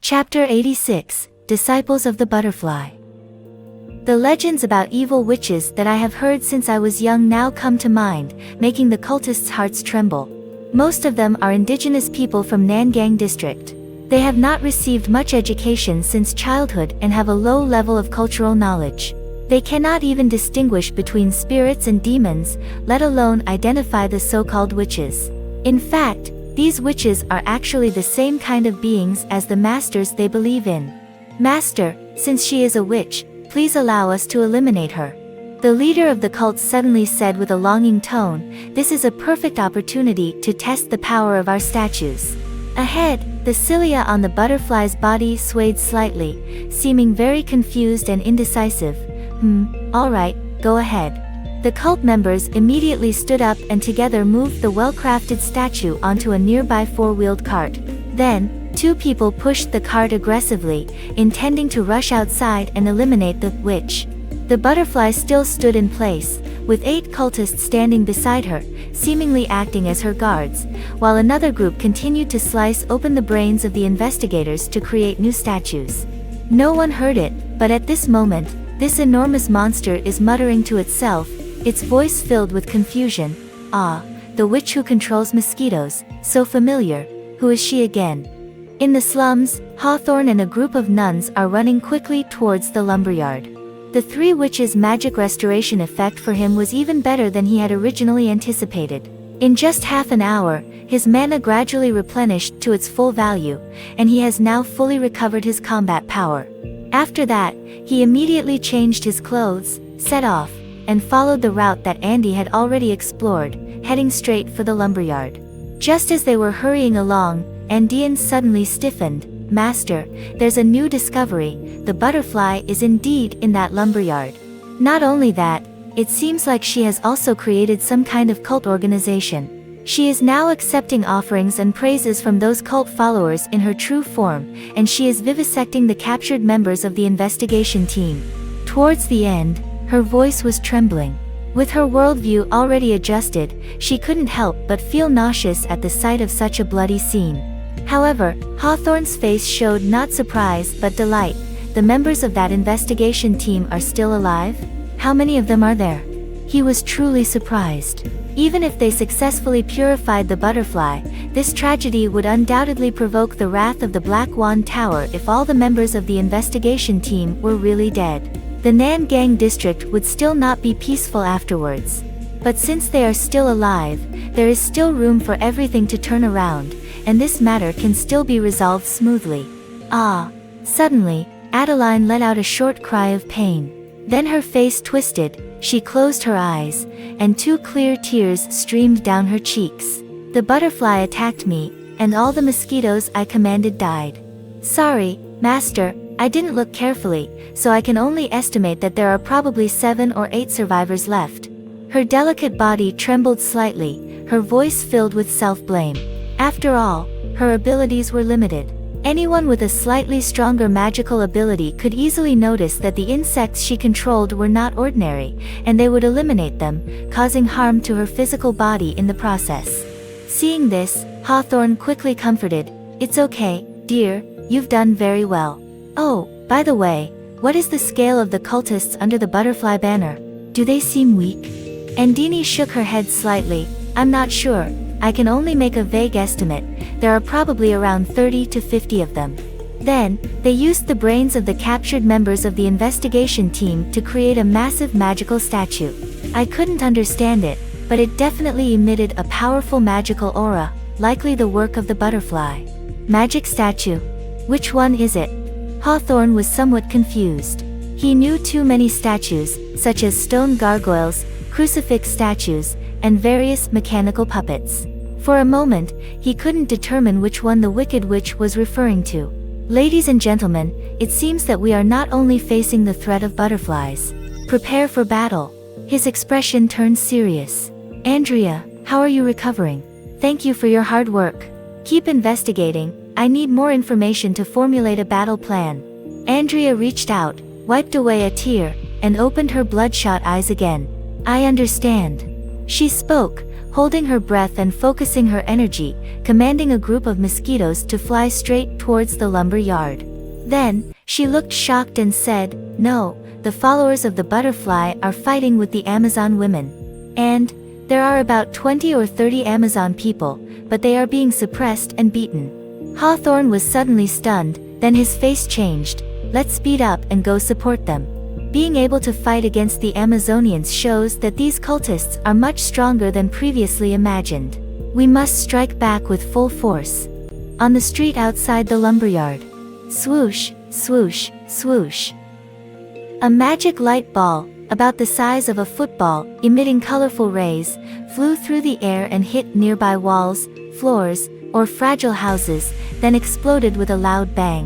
Chapter 86, Disciples of the Butterfly. The legends about evil witches that I have heard since I was young now come to mind, making the cultists' hearts tremble. Most of them are indigenous people from Nangang district. They have not received much education since childhood and have a low level of cultural knowledge. They cannot even distinguish between spirits and demons, let alone identify the so-called witches. In fact, these witches are actually the same kind of beings as the masters they believe in. Master, since she is a witch, please allow us to eliminate her. The leader of the cult suddenly said with a longing tone, "This is a perfect opportunity to test the power of our statues." Ahead, the cilia on the butterfly's body swayed slightly, seeming very confused and indecisive. Alright, go ahead. The cult members immediately stood up and together moved the well-crafted statue onto a nearby four-wheeled cart. Then, two people pushed the cart aggressively, intending to rush outside and eliminate the witch. The butterfly still stood in place, with 8 cultists standing beside her, seemingly acting as her guards, while another group continued to slice open the brains of the investigators to create new statues. No one heard it, but at this moment, this enormous monster is muttering to itself, its voice filled with confusion. "Ah, the witch who controls mosquitoes, so familiar, who is she again?" In the slums, Hawthorne and a group of nuns are running quickly towards the lumberyard. The 3 witches' magic restoration effect for him was even better than he had originally anticipated. In just half an hour, his mana gradually replenished to its full value, and he has now fully recovered his combat power. After that, he immediately changed his clothes, set off, and followed the route that Andy had already explored, heading straight for the lumberyard. Just as they were hurrying along, Andean suddenly stiffened. "Master, there's a new discovery, the butterfly is indeed in that lumberyard." Not only that, it seems like she has also created some kind of cult organization. She is now accepting offerings and praises from those cult followers in her true form, and she is vivisecting the captured members of the investigation team. Towards the end, her voice was trembling. With her worldview already adjusted, she couldn't help but feel nauseous at the sight of such a bloody scene. However, Hawthorne's face showed not surprise but delight. The members of that investigation team are still alive? How many of them are there? He was truly surprised. Even if they successfully purified the butterfly, this tragedy would undoubtedly provoke the wrath of the Black Wand Tower if all the members of the investigation team were really dead. The Nangang district would still not be peaceful afterwards. But since they are still alive, there is still room for everything to turn around, and this matter can still be resolved smoothly. Ah! Suddenly, Adeline let out a short cry of pain. Then her face twisted, she closed her eyes, and 2 clear tears streamed down her cheeks. "The butterfly attacked me, and all the mosquitoes I commanded died. Sorry, Master, I didn't look carefully, so I can only estimate that there are probably 7 or 8 survivors left." Her delicate body trembled slightly, her voice filled with self-blame. After all, her abilities were limited. Anyone with a slightly stronger magical ability could easily notice that the insects she controlled were not ordinary, and they would eliminate them, causing harm to her physical body in the process. Seeing this, Hawthorne quickly comforted, "It's okay, dear, you've done very well. Oh, by the way, what is the scale of the cultists under the butterfly banner? Do they seem weak?" Andini shook her head slightly. "I'm not sure, I can only make a vague estimate. There are probably around 30 to 50 of them." Then, they used the brains of the captured members of the investigation team to create a massive magical statue. I couldn't understand it, but it definitely emitted a powerful magical aura, likely the work of the butterfly. Magic statue? Which one is it? Hawthorne was somewhat confused. He knew too many statues, such as stone gargoyles, crucifix statues, and various mechanical puppets. For a moment, he couldn't determine which one the Wicked Witch was referring to. "Ladies and gentlemen, it seems that we are not only facing the threat of butterflies. Prepare for battle." His expression turned serious. "Andrea, how are you recovering? Thank you for your hard work. Keep investigating, I need more information to formulate a battle plan." Andrea reached out, wiped away a tear, and opened her bloodshot eyes again. "I understand." She spoke, holding her breath and focusing her energy, commanding a group of mosquitoes to fly straight towards the lumber yard. Then, she looked shocked and said, "No, the followers of the butterfly are fighting with the Amazon women. And there are about 20 or 30 Amazon people, but they are being suppressed and beaten." Hawthorne was suddenly stunned, then his face changed. "Let's speed up and go support them." Being able to fight against the Amazonians shows that these cultists are much stronger than previously imagined. We must strike back with full force. On the street outside the lumberyard. Swoosh, swoosh, swoosh. A magic light ball, about the size of a football, emitting colorful rays, flew through the air and hit nearby walls, floors, or fragile houses, then exploded with a loud bang.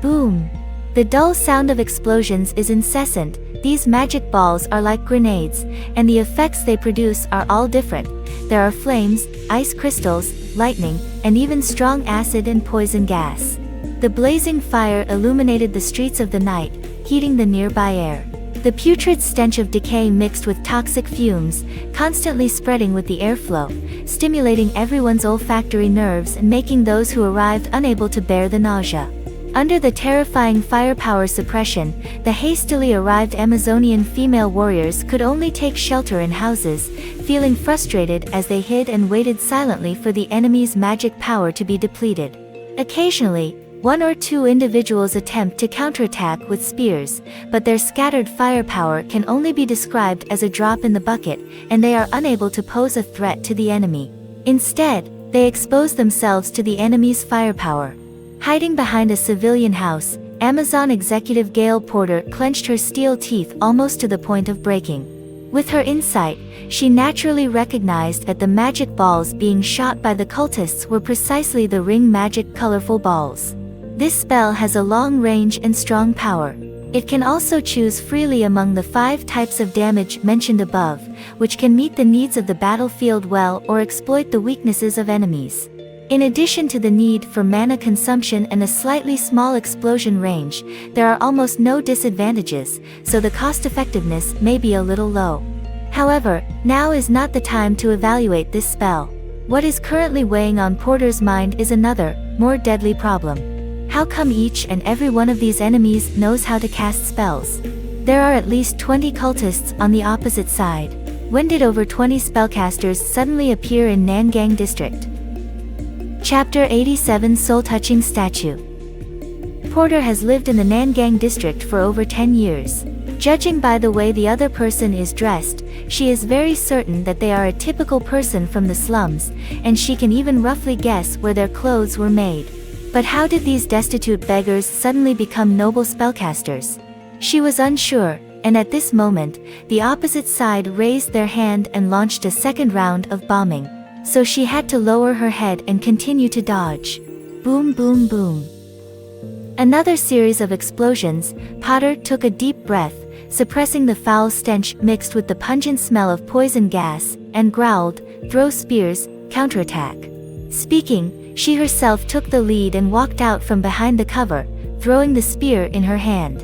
Boom! The dull sound of explosions is incessant. These magic balls are like grenades, and the effects they produce are all different. There are flames, ice crystals, lightning, and even strong acid and poison gas. The blazing fire illuminated the streets of the night, heating the nearby air. The putrid stench of decay mixed with toxic fumes, constantly spreading with the airflow, stimulating everyone's olfactory nerves and making those who arrived unable to bear the nausea. Under the terrifying firepower suppression, the hastily arrived Amazonian female warriors could only take shelter in houses, feeling frustrated as they hid and waited silently for the enemy's magic power to be depleted. Occasionally, one or two individuals attempt to counterattack with spears, but their scattered firepower can only be described as a drop in the bucket, and they are unable to pose a threat to the enemy. Instead, they expose themselves to the enemy's firepower. Hiding behind a civilian house, Amazon executive Gail Porter clenched her steel teeth almost to the point of breaking. With her insight, she naturally recognized that the magic balls being shot by the cultists were precisely the ring magic colorful balls. This spell has a long range and strong power. It can also choose freely among the 5 types of damage mentioned above, which can meet the needs of the battlefield well or exploit the weaknesses of enemies. In addition to the need for mana consumption and a slightly small explosion range, there are almost no disadvantages, so the cost-effectiveness may be a little low. However, now is not the time to evaluate this spell. What is currently weighing on Porter's mind is another, more deadly problem. How come each and every one of these enemies knows how to cast spells? There are at least 20 cultists on the opposite side. When did over 20 spellcasters suddenly appear in Nangang District? Chapter 87 Soul-Touching Statue. Porter has lived in the Nangang District for over 10 years. Judging by the way the other person is dressed, she is very certain that they are a typical person from the slums, and she can even roughly guess where their clothes were made. But how did these destitute beggars suddenly become noble spellcasters? She was unsure, and at this moment, the opposite side raised their hand and launched a second round of bombing. So she had to lower her head and continue to dodge. Boom, boom, boom. Another series of explosions. Potter took a deep breath, suppressing the foul stench mixed with the pungent smell of poison gas, and growled, "Throw spears, counterattack." Speaking, she herself took the lead and walked out from behind the cover, throwing the spear in her hand.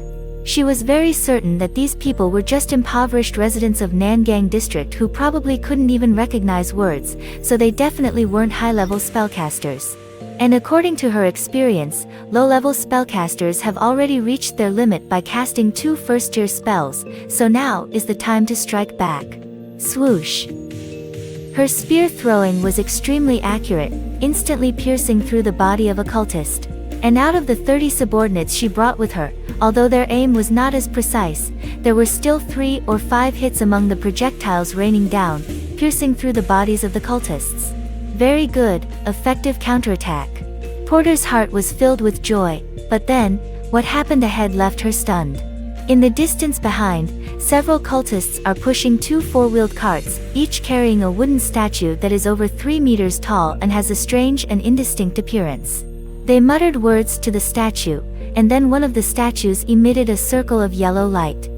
She was very certain that these people were just impoverished residents of Nangang District who probably couldn't even recognize words, so they definitely weren't high-level spellcasters. And according to her experience, low-level spellcasters have already reached their limit by casting 2 first-tier spells, so now is the time to strike back. Swoosh. Her spear throwing was extremely accurate, instantly piercing through the body of a cultist. And out of the 30 subordinates she brought with her, although their aim was not as precise, there were still 3 or 5 hits among the projectiles raining down, piercing through the bodies of the cultists. Very good, effective counterattack. Porter's heart was filled with joy, but then, what happened ahead left her stunned. In the distance behind, several cultists are pushing 2 4-wheeled carts, each carrying a wooden statue that is over 3 meters tall and has a strange and indistinct appearance. They muttered words to the statue, and then one of the statues emitted a circle of yellow light.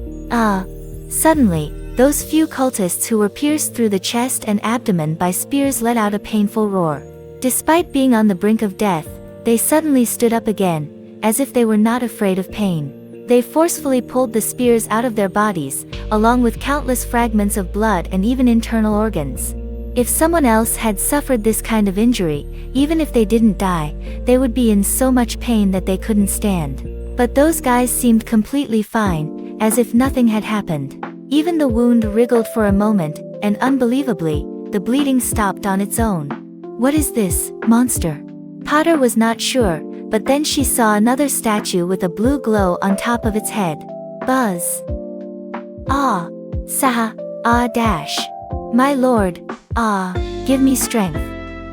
Suddenly, those few cultists who were pierced through the chest and abdomen by spears let out a painful roar. Despite being on the brink of death, they suddenly stood up again, as if they were not afraid of pain. They forcefully pulled the spears out of their bodies, along with countless fragments of blood and even internal organs. If someone else had suffered this kind of injury, even if they didn't die, they would be in so much pain that they couldn't stand. But those guys seemed completely fine, as if nothing had happened. Even the wound wriggled for a moment, and unbelievably, the bleeding stopped on its own. What is this monster? Potter was not sure, but then she saw another statue with a blue glow on top of its head. Buzz. Ah. Saha. Ah dash. My lord. Ah. Give me strength.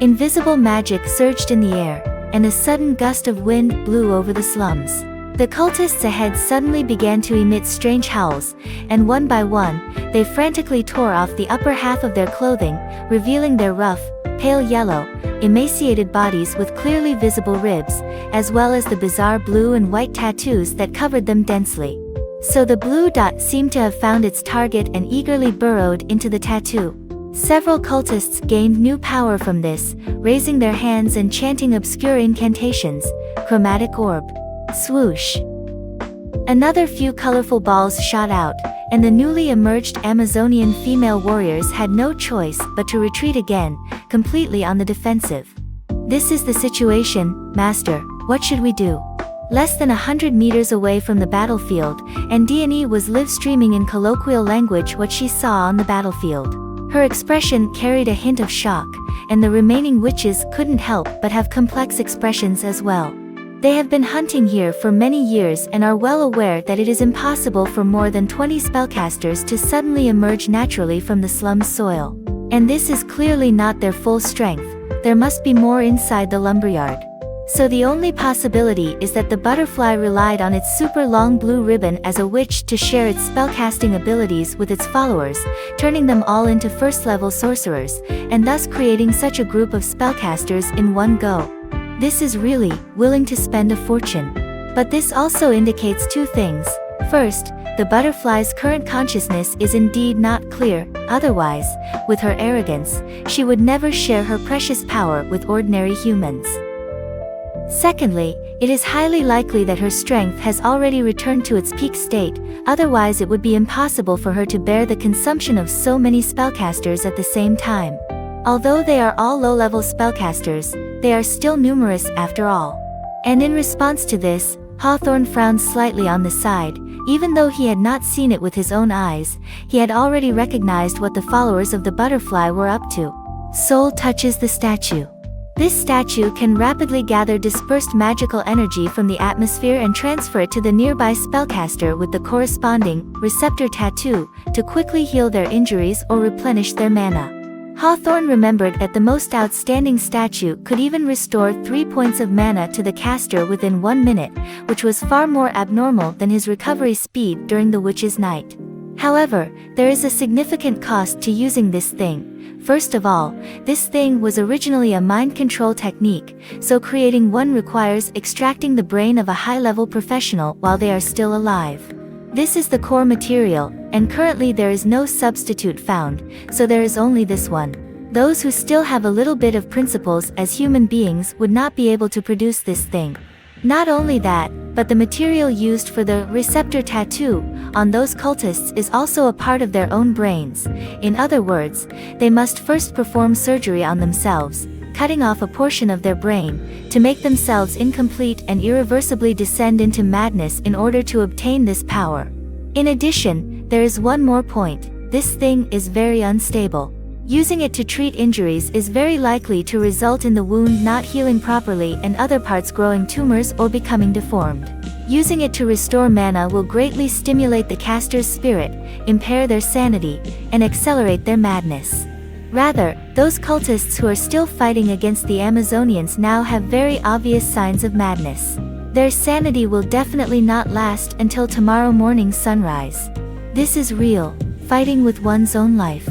Invisible magic surged in the air, and a sudden gust of wind blew over the slums. The cultists ahead suddenly began to emit strange howls, and one by one, they frantically tore off the upper half of their clothing, revealing their rough, pale yellow, emaciated bodies with clearly visible ribs, as well as the bizarre blue and white tattoos that covered them densely. So the blue dot seemed to have found its target and eagerly burrowed into the tattoo. Several cultists gained new power from this, raising their hands and chanting obscure incantations. Chromatic orb. Swoosh. Another few colorful balls shot out, and the newly emerged Amazonian female warriors had no choice but to retreat again, completely on the defensive. This is the situation, Master. What should we do? Less than 100 meters away from the battlefield, and Dione was live-streaming in colloquial language what she saw on the battlefield. Her expression carried a hint of shock, and the remaining witches couldn't help but have complex expressions as well. They have been hunting here for many years and are well aware that it is impossible for more than 20 spellcasters to suddenly emerge naturally from the slum's soil. And this is clearly not their full strength. There must be more inside the lumberyard. So the only possibility is that the butterfly relied on its super long blue ribbon as a witch to share its spellcasting abilities with its followers, turning them all into first-level sorcerers, and thus creating such a group of spellcasters in one go. This is really willing to spend a fortune. But this also indicates two things. First, the butterfly's current consciousness is indeed not clear, otherwise, with her arrogance, she would never share her precious power with ordinary humans. Secondly, it is highly likely that her strength has already returned to its peak state, otherwise it would be impossible for her to bear the consumption of so many spellcasters at the same time. Although they are all low-level spellcasters, they are still numerous after all. And in response to this, Hawthorne frowned slightly on the side. Even though he had not seen it with his own eyes, he had already recognized what the followers of the butterfly were up to. Soul touches the statue. This statue can rapidly gather dispersed magical energy from the atmosphere and transfer it to the nearby spellcaster with the corresponding receptor tattoo to quickly heal their injuries or replenish their mana. Hawthorne remembered that the most outstanding statue could even restore 3 points of mana to the caster within 1 minute, which was far more abnormal than his recovery speed during the witch's night. However, there is a significant cost to using this thing. First of all, this thing was originally a mind control technique, so creating one requires extracting the brain of a high-level professional while they are still alive. This is the core material, and currently there is no substitute found, so there is only this one. Those who still have a little bit of principles as human beings would not be able to produce this thing. Not only that, but the material used for the receptor tattoo on those cultists is also a part of their own brains. In other words, they must first perform surgery on themselves, cutting off a portion of their brain, to make themselves incomplete and irreversibly descend into madness in order to obtain this power. In addition, there is one more point. This thing is very unstable. Using it to treat injuries is very likely to result in the wound not healing properly and other parts growing tumors or becoming deformed. Using it to restore mana will greatly stimulate the caster's spirit, impair their sanity, and accelerate their madness. Rather, those cultists who are still fighting against the Amazonians now have very obvious signs of madness. Their sanity will definitely not last until tomorrow morning's sunrise. This is real, fighting with one's own life.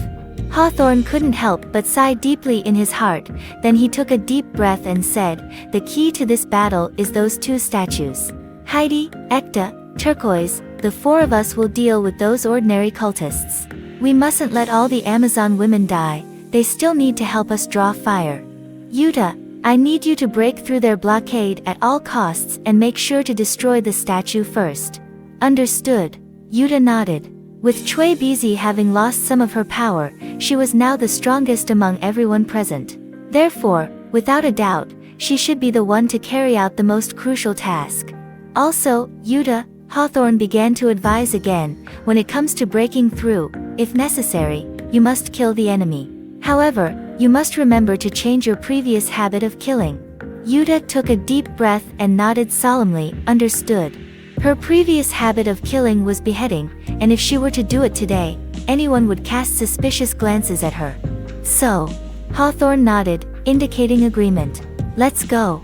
Hawthorne couldn't help but sigh deeply in his heart. Then he took a deep breath and said, "The key to this battle is those two statues. Heidi, Ekta, Turquoise, the four of us will deal with those ordinary cultists. We mustn't let all the Amazon women die, they still need to help us draw fire. Yuta, I need you to break through their blockade at all costs and make sure to destroy the statue first." "Understood." Yuta nodded. With Cui Bizi having lost some of her power, she was now the strongest among everyone present. Therefore, without a doubt, she should be the one to carry out the most crucial task. Also, Yuta, Hawthorne began to advise again, when it comes to breaking through, if necessary, you must kill the enemy. However, you must remember to change your previous habit of killing. Yuta took a deep breath and nodded solemnly, understood. Her previous habit of killing was beheading, and if she were to do it today, anyone would cast suspicious glances at her. So, Hawthorne nodded, indicating agreement. Let's go.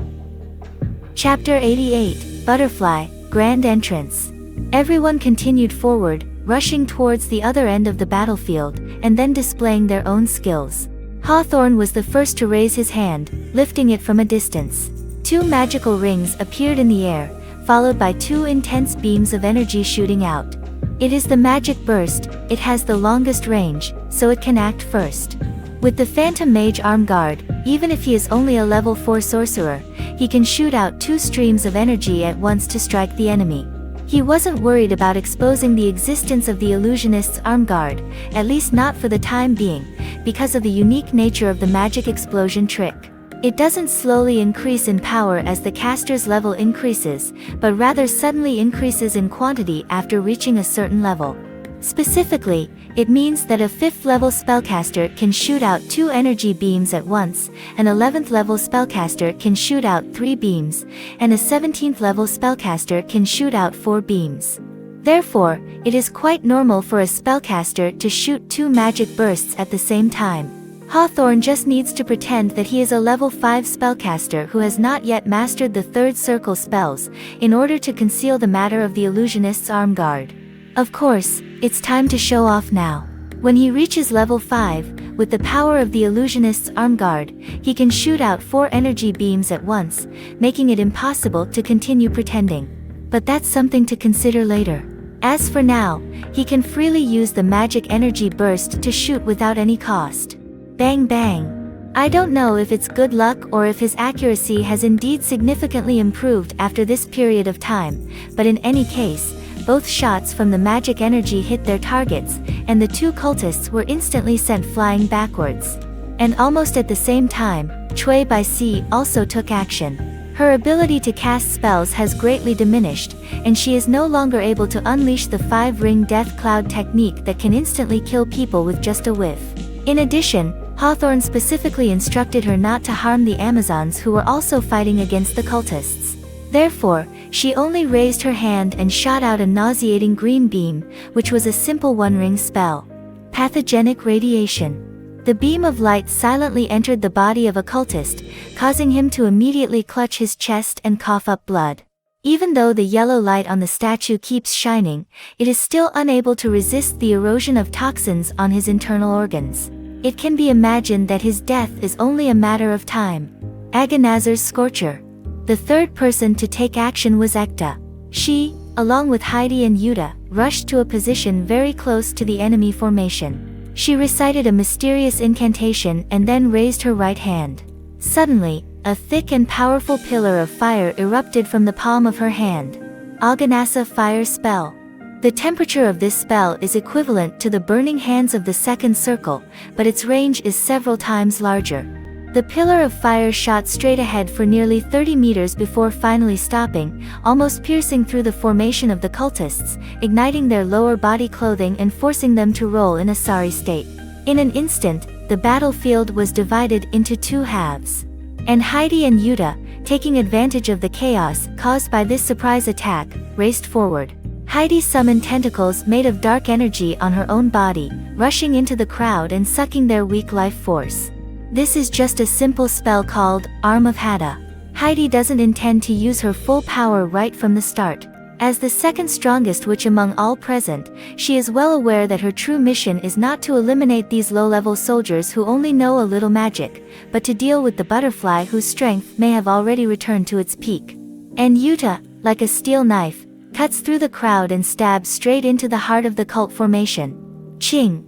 Chapter 88, Butterfly, Grand Entrance. Everyone continued forward, rushing towards the other end of the battlefield, and then displaying their own skills. Hawthorne was the first to raise his hand, lifting it from a distance. 2 magical rings appeared in the air, followed by 2 intense beams of energy shooting out. It is the magic burst, it has the longest range, so it can act first. With the Phantom Mage Arm Guard, even if he is only a level 4 sorcerer, he can shoot out 2 streams of energy at once to strike the enemy. He wasn't worried about exposing the existence of the illusionist's arm guard, at least not for the time being, because of the unique nature of the magic explosion trick. It doesn't slowly increase in power as the caster's level increases, but rather suddenly increases in quantity after reaching a certain level. Specifically, it means that a 5th level spellcaster can shoot out 2 energy beams at once, an 11th level spellcaster can shoot out 3 beams, and a 17th level spellcaster can shoot out 4 beams. Therefore, it is quite normal for a spellcaster to shoot 2 magic bursts at the same time. Hawthorne just needs to pretend that he is a level 5 spellcaster who has not yet mastered the 3rd circle spells, in order to conceal the matter of the illusionist's arm guard. Of course, it's time to show off now. When he reaches level 5, with the power of the illusionist's arm guard, he can shoot out 4 energy beams at once, making it impossible to continue pretending. But that's something to consider later. As for now, he can freely use the magic energy burst to shoot without any cost. Bang bang. I don't know if it's good luck or if his accuracy has indeed significantly improved after this period of time, but in any case, both shots from the magic energy hit their targets, and the 2 cultists were instantly sent flying backwards. And almost at the same time, Cui Bizi also took action. Her ability to cast spells has greatly diminished, and she is no longer able to unleash the 5-ring death cloud technique that can instantly kill people with just a whiff. In addition, Hawthorne specifically instructed her not to harm the Amazons who were also fighting against the cultists. Therefore, she only raised her hand and shot out a nauseating green beam, which was a simple 1-ring spell. Pathogenic radiation. The beam of light silently entered the body of a cultist, causing him to immediately clutch his chest and cough up blood. Even though the yellow light on the statue keeps shining, it is still unable to resist the erosion of toxins on his internal organs. It can be imagined that his death is only a matter of time. Agonazer's Scorcher. The 3rd person to take action was Ekta. She, along with Heidi and Yuta, rushed to a position very close to the enemy formation. She recited a mysterious incantation and then raised her right hand. Suddenly, a thick and powerful pillar of fire erupted from the palm of her hand. Aganasa Fire Spell. The temperature of this spell is equivalent to the burning hands of the 2nd circle, but its range is several times larger. The pillar of fire shot straight ahead for nearly 30 meters before finally stopping, almost piercing through the formation of the cultists, igniting their lower body clothing and forcing them to roll in a sorry state. In an instant, the battlefield was divided into 2 halves. And Heidi and Yuta, taking advantage of the chaos caused by this surprise attack, raced forward. Heidi summoned tentacles made of dark energy on her own body, rushing into the crowd and sucking their weak life force. This is just a simple spell called Arm of Hada. Heidi doesn't intend to use her full power right from the start. As the 2nd strongest witch among all present, she is well aware that her true mission is not to eliminate these low-level soldiers who only know a little magic, but to deal with the butterfly whose strength may have already returned to its peak. And Yuta, like a steel knife, cuts through the crowd and stabs straight into the heart of the cult formation. Ching!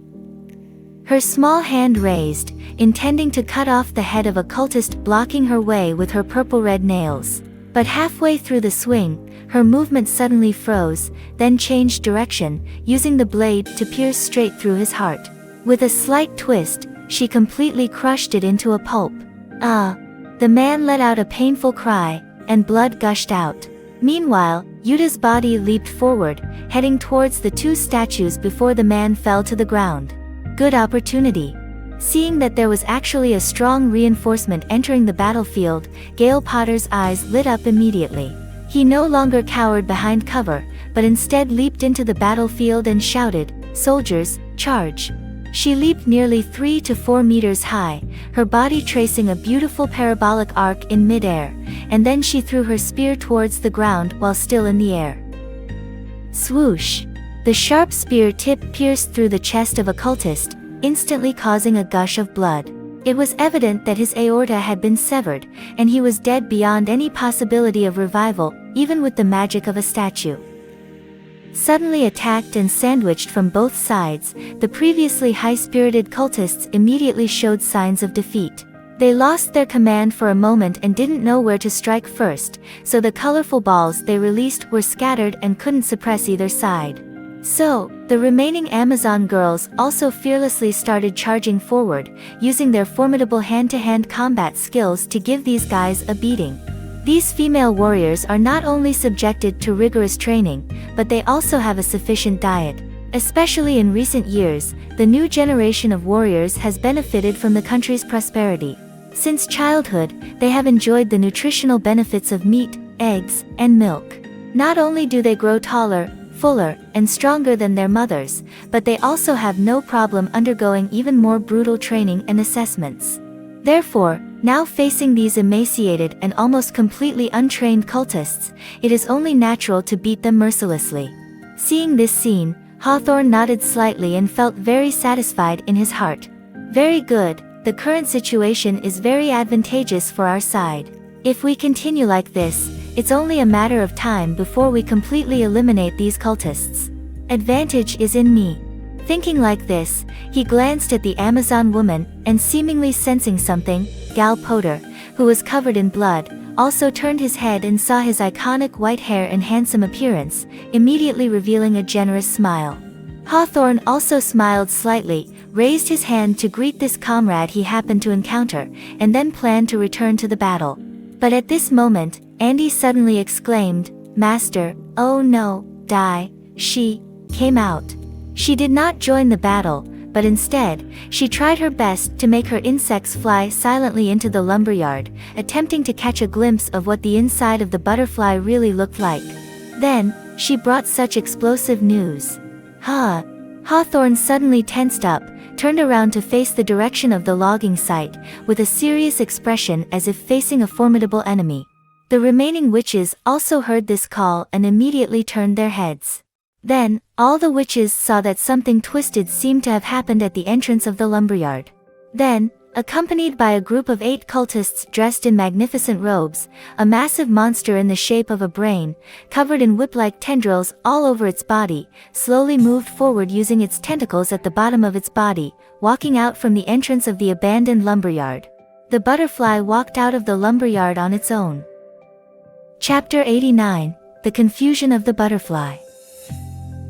Her small hand raised, intending to cut off the head of a cultist blocking her way with her purple-red nails. But halfway through the swing, her movement suddenly froze, then changed direction, using the blade to pierce straight through his heart. With a slight twist, she completely crushed it into a pulp. Ah! The man let out a painful cry, and blood gushed out. Meanwhile, Yuta's body leaped forward, heading towards the two statues before the man fell to the ground. Good opportunity. Seeing that there was actually a strong reinforcement entering the battlefield, Gale Potter's eyes lit up immediately. He no longer cowered behind cover, but instead leaped into the battlefield and shouted, "Soldiers, charge!" She leaped nearly 3 to 4 meters high, her body tracing a beautiful parabolic arc in midair, and then she threw her spear towards the ground while still in the air. Swoosh! The sharp spear tip pierced through the chest of a cultist, instantly causing a gush of blood. It was evident that his aorta had been severed, and he was dead beyond any possibility of revival, even with the magic of a statue. Suddenly attacked and sandwiched from both sides, the previously high-spirited cultists immediately showed signs of defeat. They lost their command for a moment and didn't know where to strike first, so the colorful balls they released were scattered and couldn't suppress either side. So, the remaining Amazon girls also fearlessly started charging forward, using their formidable hand-to-hand combat skills to give these guys a beating. These female warriors are not only subjected to rigorous training, but they also have a sufficient diet. Especially in recent years, the new generation of warriors has benefited from the country's prosperity. Since childhood, they have enjoyed the nutritional benefits of meat, eggs, and milk. Not only do they grow taller, fuller, and stronger than their mothers, but they also have no problem undergoing even more brutal training and assessments. Therefore, now facing these emaciated and almost completely untrained cultists, it is only natural to beat them mercilessly. Seeing this scene, Hawthorne nodded slightly and felt very satisfied in his heart. Very good, the current situation is very advantageous for our side. If we continue like this, it's only a matter of time before we completely eliminate these cultists. Advantage is in me. Thinking like this, he glanced at the Amazon woman, and seemingly sensing something, Gal Potter, who was covered in blood, also turned his head and saw his iconic white hair and handsome appearance, immediately revealing a generous smile. Hawthorne also smiled slightly, raised his hand to greet this comrade he happened to encounter, and then planned to return to the battle. But at this moment, Andy suddenly exclaimed, "Master, oh no, die!" She came out. She did not join the battle, but instead, she tried her best to make her insects fly silently into the lumberyard, attempting to catch a glimpse of what the inside of the butterfly really looked like. Then, she brought such explosive news. Hawthorne suddenly tensed up, turned around to face the direction of the logging site, with a serious expression as if facing a formidable enemy. The remaining witches also heard this call and immediately turned their heads. Then, all the witches saw that something twisted seemed to have happened at the entrance of the lumberyard. Then, accompanied by a group of 8 cultists dressed in magnificent robes, a massive monster in the shape of a brain, covered in whip-like tendrils all over its body, slowly moved forward using its tentacles at the bottom of its body, walking out from the entrance of the abandoned lumberyard. The butterfly walked out of the lumberyard on its own. Chapter 89, The Confusion of the Butterfly.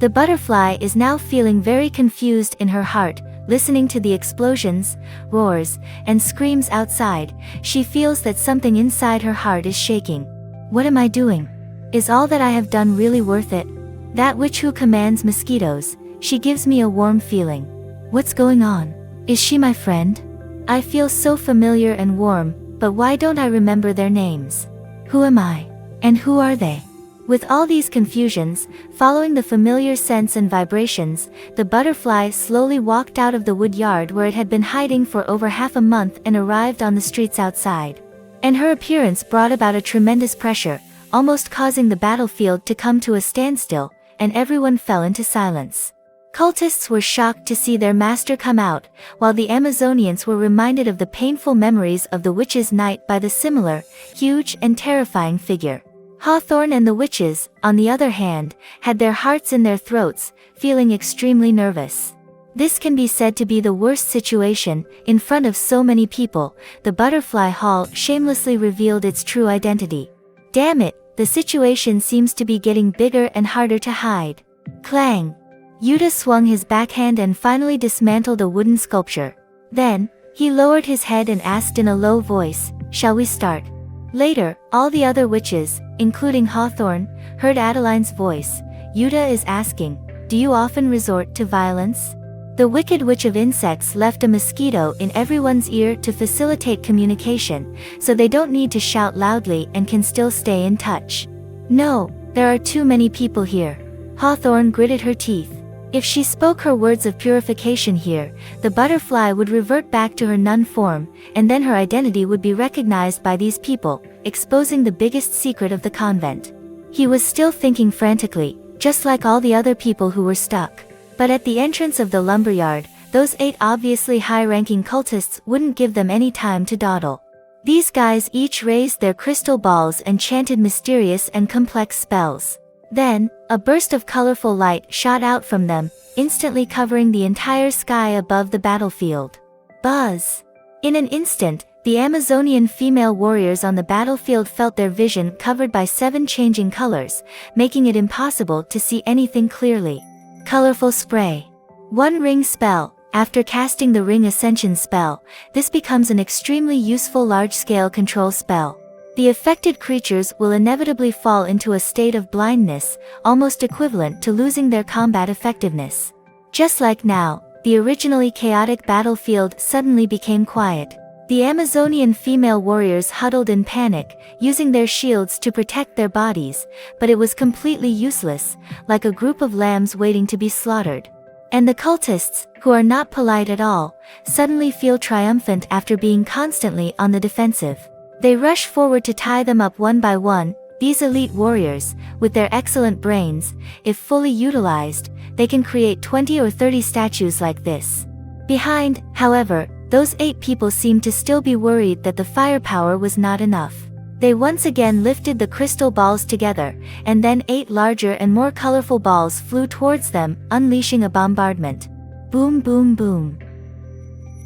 The butterfly is now feeling very confused in her heart, listening to the explosions, roars, and screams outside. She feels that something inside her heart is shaking. What am I doing? Is all that I have done really worth it? That witch who commands mosquitoes, she gives me a warm feeling. What's going on? Is she my friend? I feel so familiar and warm, but why don't I remember their names? Who am I? And who are they? With all these confusions, following the familiar scents and vibrations, the butterfly slowly walked out of the wood yard where it had been hiding for over half a month and arrived on the streets outside. And her appearance brought about a tremendous pressure, almost causing the battlefield to come to a standstill, and everyone fell into silence. Cultists were shocked to see their master come out, while the Amazonians were reminded of the painful memories of the witch's night by the similar, huge and terrifying figure. Hawthorne and the witches, on the other hand, had their hearts in their throats, feeling extremely nervous. This can be said to be the worst situation. In front of so many people, the butterfly hall shamelessly revealed its true identity. Damn it, the situation seems to be getting bigger and harder to hide. Clang! Yuta swung his backhand and finally dismantled a wooden sculpture. Then, he lowered his head and asked in a low voice, "Shall we start?" Later, all the other witches, including Hawthorne, heard Adeline's voice. Yuta is asking, "Do you often resort to violence?" The Wicked Witch of Insects left a mosquito in everyone's ear to facilitate communication, so they don't need to shout loudly and can still stay in touch. "No, there are too many people here." Hawthorne gritted her teeth. If she spoke her words of purification here, the butterfly would revert back to her nun form, and then her identity would be recognized by these people, exposing the biggest secret of the convent. He was still thinking frantically, just like all the other people who were stuck. But at the entrance of the lumberyard, those 8 obviously high-ranking cultists wouldn't give them any time to dawdle. These guys each raised their crystal balls and chanted mysterious and complex spells. Then, a burst of colorful light shot out from them, instantly covering the entire sky above the battlefield. Buzz! In an instant, the Amazonian female warriors on the battlefield felt their vision covered by 7 changing colors, making it impossible to see anything clearly. Colorful spray. 1 ring spell. After casting the ring ascension spell, this becomes an extremely useful large-scale control spell. The affected creatures will inevitably fall into a state of blindness, almost equivalent to losing their combat effectiveness. Just like now, the originally chaotic battlefield suddenly became quiet. The Amazonian female warriors huddled in panic, using their shields to protect their bodies, but it was completely useless, like a group of lambs waiting to be slaughtered. And the cultists, who are not polite at all, suddenly feel triumphant after being constantly on the defensive. They rush forward to tie them up one by one. These elite warriors, with their excellent brains, if fully utilized, they can create 20 or 30 statues like this. Behind, however, those 8 people seemed to still be worried that the firepower was not enough. They once again lifted the crystal balls together, and then 8 larger and more colorful balls flew towards them, unleashing a bombardment. Boom, boom, boom.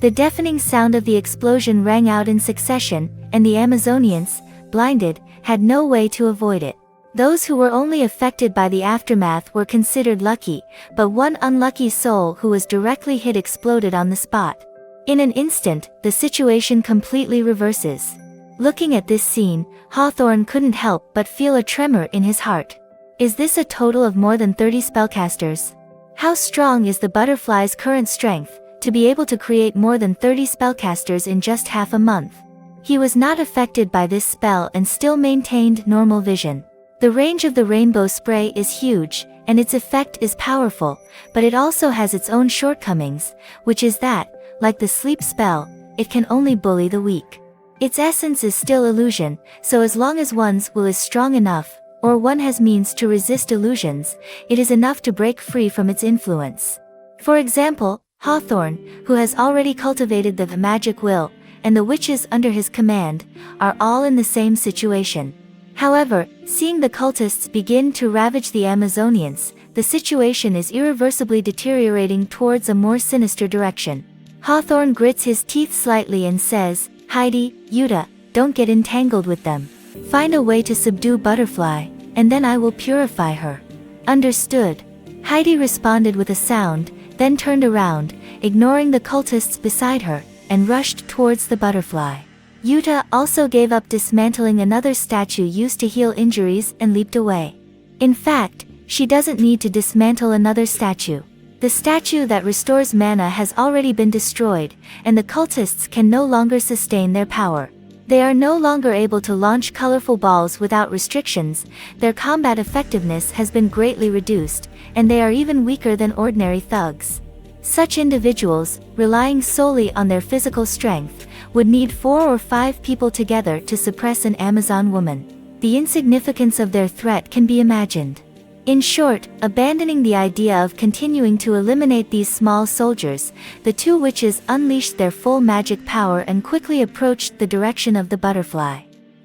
The deafening sound of the explosion rang out in succession, and the Amazonians, blinded, had no way to avoid it. Those who were only affected by the aftermath were considered lucky, but one unlucky soul who was directly hit exploded on the spot. In an instant, the situation completely reverses. Looking at this scene, Hawthorne couldn't help but feel a tremor in his heart. Is this a total of more than 30 spellcasters? How strong is the butterfly's current strength, to be able to create more than 30 spellcasters in just half a month? He was not affected by this spell and still maintained normal vision. The range of the rainbow spray is huge, and its effect is powerful, but it also has its own shortcomings, which is that, like the sleep spell, it can only bully the weak. Its essence is still illusion, so as long as one's will is strong enough, or one has means to resist illusions, it is enough to break free from its influence. For example, Hawthorne, who has already cultivated the magic will, and the witches under his command, are all in the same situation. However, seeing the cultists begin to ravage the Amazonians, the situation is irreversibly deteriorating towards a more sinister direction. Hawthorne grits his teeth slightly and says, "Heidi, Yuta, don't get entangled with them. Find a way to subdue Butterfly, and then I will purify her." "Understood." Heidi responded with a sound, then turned around, ignoring the cultists beside her, and rushed towards the butterfly. Yuta also gave up dismantling another statue used to heal injuries and leaped away. In fact, she doesn't need to dismantle another statue. The statue that restores mana has already been destroyed, and the cultists can no longer sustain their power. They are no longer able to launch colorful balls without restrictions, their combat effectiveness has been greatly reduced, and they are even weaker than ordinary thugs. Such individuals, relying solely on their physical strength, would need 4 or 5 people together to suppress an Amazon woman. The insignificance of their threat can be imagined. In short, abandoning the idea of continuing to eliminate these small soldiers, the 2 witches unleashed their full magic power and quickly approached the direction of the butterfly.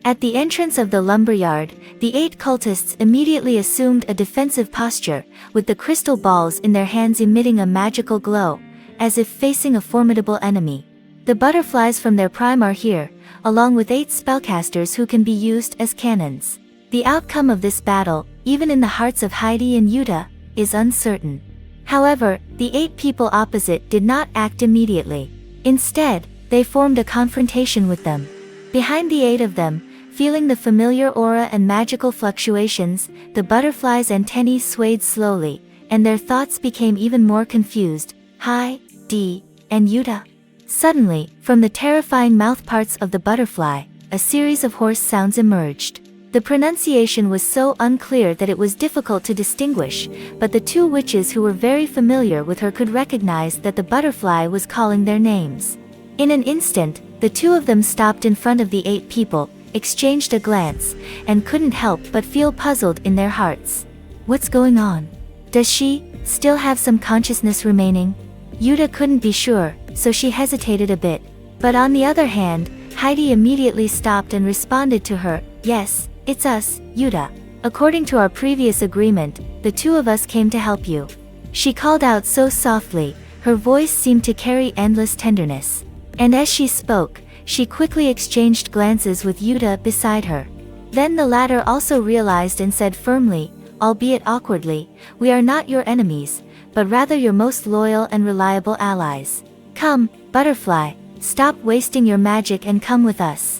At the entrance of the lumberyard, the 8 cultists immediately assumed a defensive posture, with the crystal balls in their hands emitting a magical glow, as if facing a formidable enemy. The butterflies from their prime are here, along with 8 spellcasters who can be used as cannons. The outcome of this battle, even in the hearts of Heidi and Yuta, is uncertain. However, the 8 people opposite did not act immediately. Instead, they formed a confrontation with them. Behind the 8 of them, feeling the familiar aura and magical fluctuations, the butterfly's antennae swayed slowly, and their thoughts became even more confused. Heidi and Yuta. Suddenly, from the terrifying mouthparts of the butterfly, a series of hoarse sounds emerged. The pronunciation was so unclear that it was difficult to distinguish, but the 2 witches who were very familiar with her could recognize that the butterfly was calling their names. In an instant, the 2 of them stopped in front of the 8 people, exchanged a glance, and couldn't help but feel puzzled in their hearts. What's going on? Does she still have some consciousness remaining? Yuta couldn't be sure, so she hesitated a bit. But on the other hand, Heidi immediately stopped and responded to her, "Yes, it's us, Yuta. According to our previous agreement, the 2 of us came to help you." She called out so softly, her voice seemed to carry endless tenderness. And as she spoke, she quickly exchanged glances with Yuta beside her. Then the latter also realized and said firmly, albeit awkwardly, "We are not your enemies, but rather your most loyal and reliable allies. Come, butterfly, stop wasting your magic and come with us."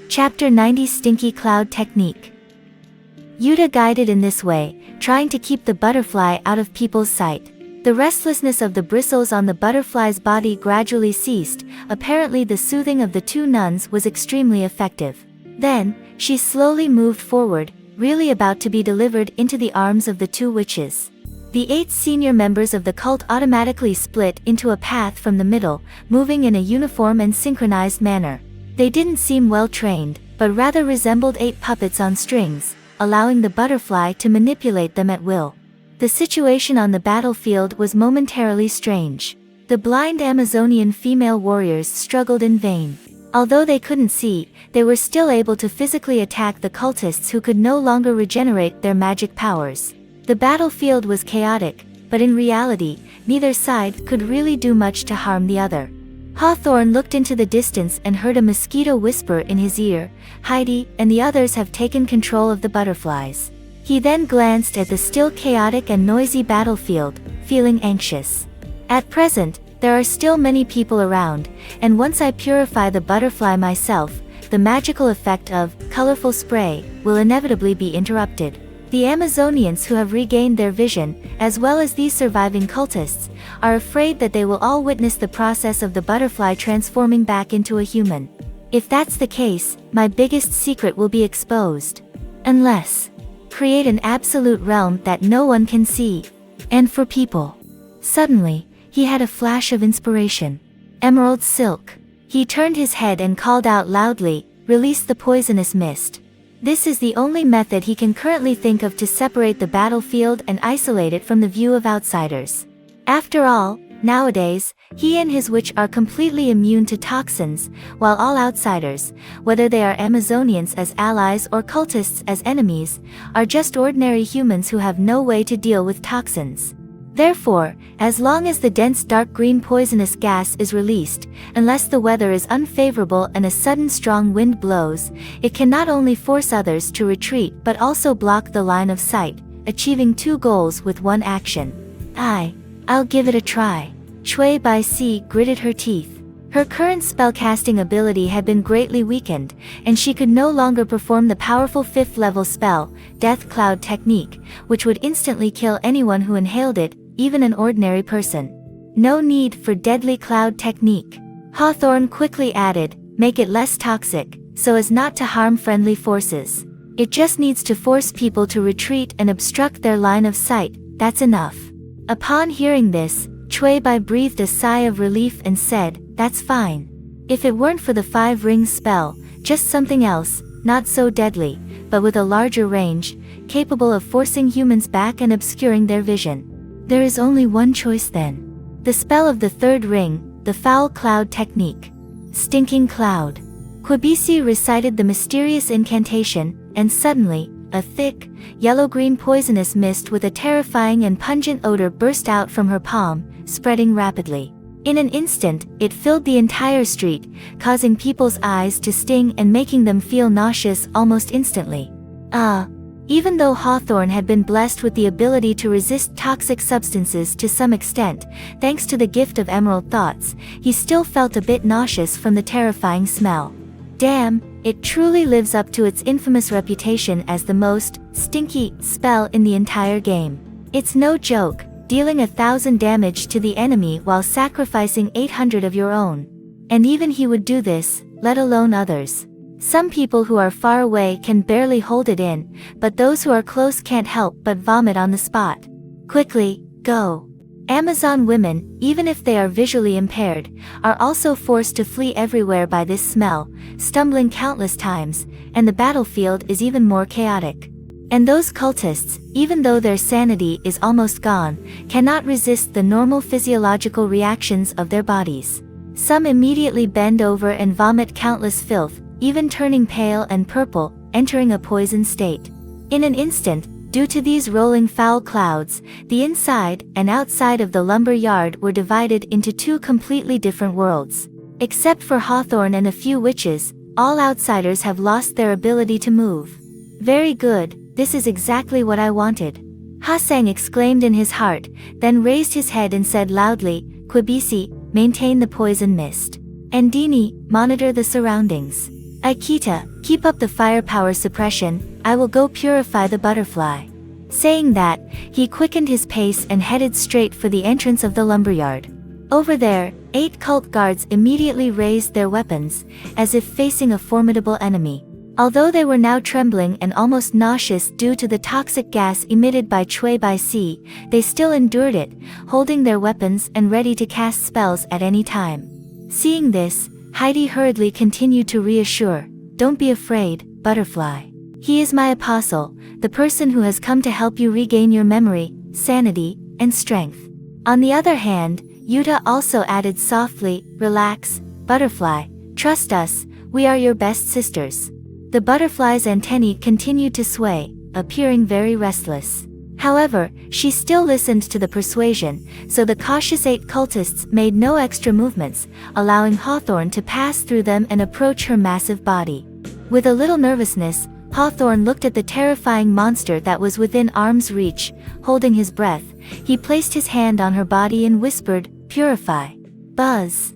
Chapter 90 Stinky Cloud Technique. Yuta guided in this way, trying to keep the butterfly out of people's sight. The restlessness of the bristles on the butterfly's body gradually ceased. Apparently the soothing of the 2 nuns was extremely effective. Then, she slowly moved forward, really about to be delivered into the arms of the 2 witches. The 8 senior members of the cult automatically split into a path from the middle, moving in a uniform and synchronized manner. They didn't seem well trained, but rather resembled 8 puppets on strings, allowing the butterfly to manipulate them at will. The situation on the battlefield was momentarily strange. The blind Amazonian female warriors struggled in vain. Although they couldn't see, they were still able to physically attack the cultists who could no longer regenerate their magic powers. The battlefield was chaotic, but in reality, neither side could really do much to harm the other. Hawthorne looked into the distance and heard a mosquito whisper in his ear, "Heidi and the others have taken control of the butterflies." He then glanced at the still chaotic and noisy battlefield, feeling anxious. At present, there are still many people around, and once I purify the butterfly myself, the magical effect of colorful spray will inevitably be interrupted. The Amazonians who have regained their vision, as well as these surviving cultists, are afraid that they will all witness the process of the butterfly transforming back into a human. If that's the case, my biggest secret will be exposed. Unless create an absolute realm that no one can see. And for people. Suddenly, he had a flash of inspiration. Emerald silk. He turned his head and called out loudly, "Release the poisonous mist." This is the only method he can currently think of to separate the battlefield and isolate it from the view of outsiders. After all, nowadays, he and his witch are completely immune to toxins, while all outsiders, whether they are Amazonians as allies or cultists as enemies, are just ordinary humans who have no way to deal with toxins. Therefore, as long as the dense dark green poisonous gas is released, unless the weather is unfavorable and a sudden strong wind blows, it can not only force others to retreat but also block the line of sight, achieving 2 goals with 1 action. I'll give it a try. Chui Bai Si gritted her teeth. Her current spellcasting ability had been greatly weakened, and she could no longer perform the powerful 5th level spell, Death Cloud Technique, which would instantly kill anyone who inhaled it, even an ordinary person. No need for Deadly Cloud Technique. Hawthorne quickly added, make it less toxic, so as not to harm friendly forces. It just needs to force people to retreat and obstruct their line of sight, that's enough. Upon hearing this, Chui Bai breathed a sigh of relief and said, that's fine. If it weren't for the 5 rings spell, just something else, not so deadly, but with a larger range, capable of forcing humans back and obscuring their vision. There is only one choice then. The spell of the 3rd ring, the Foul Cloud Technique. Stinking Cloud. Quibisi recited the mysterious incantation, and suddenly, a thick, yellow-green poisonous mist with a terrifying and pungent odor burst out from her palm, spreading rapidly. In an instant, it filled the entire street, causing people's eyes to sting and making them feel nauseous almost instantly. Even though Hawthorne had been blessed with the ability to resist toxic substances to some extent, thanks to the gift of emerald thoughts, he still felt a bit nauseous from the terrifying smell. Damn, it truly lives up to its infamous reputation as the most stinky spell in the entire game. It's no joke, dealing 1,000 damage to the enemy while sacrificing 800 of your own. And even he would do this, let alone others. Some people who are far away can barely hold it in, but those who are close can't help but vomit on the spot. Quickly, go. Amazon women, even if they are visually impaired, are also forced to flee everywhere by this smell, stumbling countless times, and the battlefield is even more chaotic. And those cultists, even though their sanity is almost gone, cannot resist the normal physiological reactions of their bodies. Some immediately bend over and vomit countless filth, even turning pale and purple, entering a poisoned state. In an instant, due to these rolling foul clouds, the inside and outside of the lumber yard were divided into two completely different worlds. Except for Hawthorne and a few witches, all outsiders have lost their ability to move. Very good, this is exactly what I wanted. Ha-Sang exclaimed in his heart, then raised his head and said loudly, Quibisi, maintain the poison mist. Andini, monitor the surroundings. Aikita, keep up the firepower suppression, I will go purify the butterfly. Saying that, he quickened his pace and headed straight for the entrance of the lumberyard. Over there, 8 cult guards immediately raised their weapons, as if facing a formidable enemy. Although they were now trembling and almost nauseous due to the toxic gas emitted by Chui Bai Si, they still endured it, holding their weapons and ready to cast spells at any time. Seeing this, Heidi hurriedly continued to reassure, don't be afraid, butterfly. He is my apostle, the person who has come to help you regain your memory, sanity, and strength. On the other hand, Yuta also added softly, relax, butterfly, trust us, we are your best sisters. The butterfly's antennae continued to sway, appearing very restless. However, she still listened to the persuasion, so the cautious 8 cultists made no extra movements, allowing Hawthorne to pass through them and approach her massive body. With a little nervousness, Hawthorne looked at the terrifying monster that was within arm's reach. Holding his breath, he placed his hand on her body and whispered, purify. Buzz.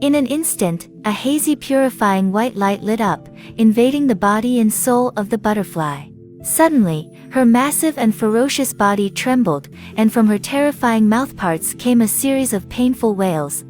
In an instant, a hazy purifying white light lit up, invading the body and soul of the butterfly. Suddenly, her massive and ferocious body trembled, and from her terrifying mouthparts came a series of painful wails.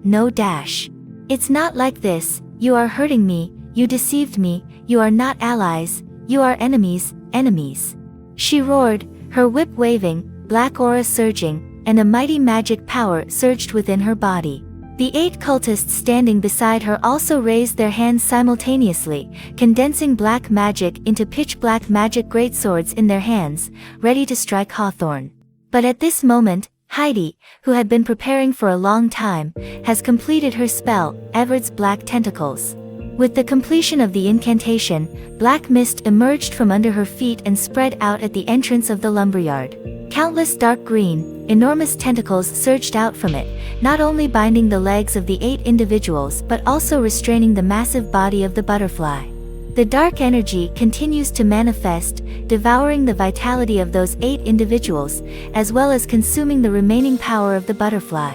No dash. It's not like this, you are hurting me, you deceived me, you are not allies, you are enemies, enemies. She roared, her whip waving, black aura surging, and a mighty magic power surged within her body. The 8 cultists standing beside her also raised their hands simultaneously, condensing black magic into pitch-black magic greatswords in their hands, ready to strike Hawthorne. But at this moment, Heidi, who had been preparing for a long time, has completed her spell, Everard's Black Tentacles. With the completion of the incantation, black mist emerged from under her feet and spread out at the entrance of the lumberyard. Countless dark green, enormous tentacles surged out from it, not only binding the legs of the 8 individuals but also restraining the massive body of the butterfly. The dark energy continues to manifest, devouring the vitality of those 8 individuals, as well as consuming the remaining power of the butterfly.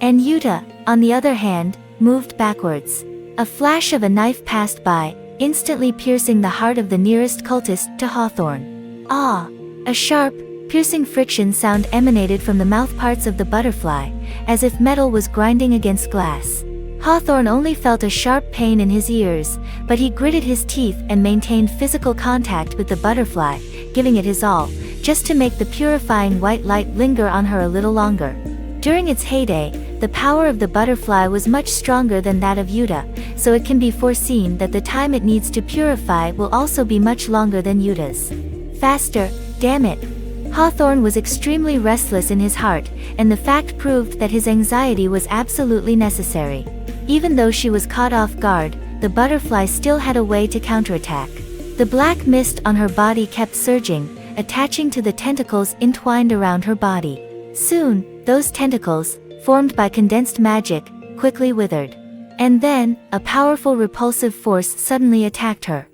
And Yuta, on the other hand, moved backwards. A flash of a knife passed by, instantly piercing the heart of the nearest cultist to Hawthorne. A sharp, piercing friction sound emanated from the mouthparts of the butterfly, as if metal was grinding against glass. Hawthorne only felt a sharp pain in his ears, but he gritted his teeth and maintained physical contact with the butterfly, giving it his all, just to make the purifying white light linger on her a little longer. During its heyday, the power of the butterfly was much stronger than that of Yuta, so it can be foreseen that the time it needs to purify will also be much longer than Yuta's. Faster, damn it! Hawthorne was extremely restless in his heart, and the fact proved that his anxiety was absolutely necessary. Even though she was caught off guard, the butterfly still had a way to counterattack. The black mist on her body kept surging, attaching to the tentacles entwined around her body. Soon, those tentacles, formed by condensed magic, quickly withered. And then, a powerful repulsive force suddenly attacked her.